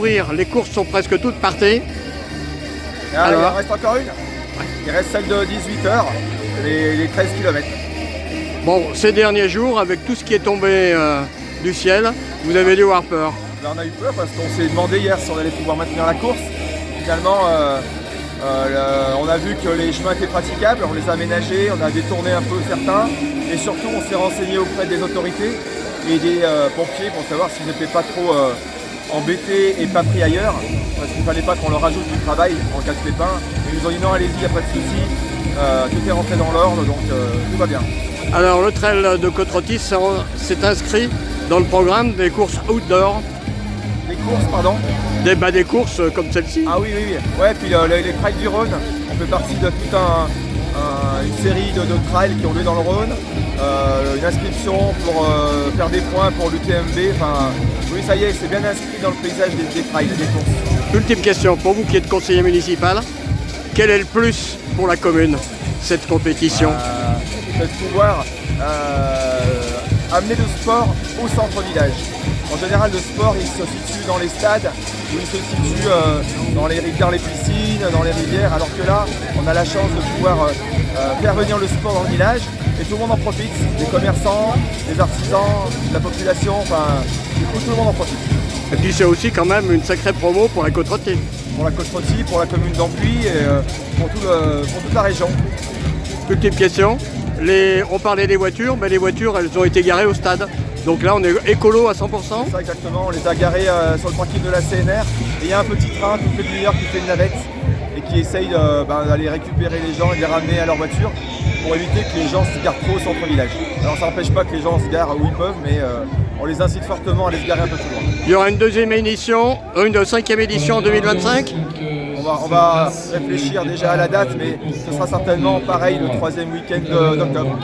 Les courses sont presque toutes partées. Ah, Alors il en reste encore une. Il reste celle de 18h, les 13 km. Bon, ces derniers jours, avec tout ce qui est tombé du ciel, vous avez dû avoir peur. Là, on a eu peur parce qu'on s'est demandé hier si on allait pouvoir maintenir la course. Finalement, on a vu que les chemins étaient praticables, on les a aménagés, on a détourné un peu certains. Et surtout, on s'est renseigné auprès des autorités et des pompiers pour savoir s'ils n'étaient pas trop embêtés et pas pris ailleurs. Parce qu'il ne fallait pas qu'on leur ajoute du travail en cas de pépin. Ils nous ont dit non, allez-y, il n'y a pas de souci. Tout est rentré dans l'ordre, donc tout va bien. Alors le trail de Côte-Rôtie s'est inscrit dans le programme des courses outdoor. Les courses, pardon? Des courses comme celle-ci. Ah oui, oui, oui. Ouais, puis les trails du Rhône, on fait partie de toute une série de trails qui ont lieu dans le Rhône. Une inscription pour faire des points pour l'UTMB. Enfin, oui, ça y est, c'est bien inscrit dans le paysage des trails, des courses. Ultime question, pour vous qui êtes conseiller municipal, quel est le plus pour la commune, cette compétition? C'est de pouvoir amener le sport au centre-village. En général, le sport, il se situe dans les stades, ou il se situe dans les rivières, les piscines, dans les rivières, alors que là, on a la chance de pouvoir faire venir le sport dans le village, et tout le monde en profite, des commerçants, des artisans, la population, enfin, du coup, tout le monde en profite. Et puis c'est aussi quand même une sacrée promo pour la Côte-Rôtie. Pour la Côte-Rôtie, pour la commune d'Ampuis, et pour toute la région. Ultime question, on parlait des voitures, mais les voitures, elles ont été garées au stade. Donc là, on est écolo à 100%. C'est ça, exactement. On les a garés sur le parking de la CNR. Et il y a un petit train toutes les demi-heures qui fait une navette et qui essaye d'aller récupérer les gens et de les ramener à leur voiture pour éviter que les gens se garent trop au centre-village. Alors ça n'empêche pas que les gens se garent où ils peuvent, mais on les incite fortement à aller se garer un peu plus loin. Il y aura une deuxième édition, une cinquième édition en 2025. On va réfléchir déjà à la date, mais ce sera certainement pareil le troisième week-end d'octobre.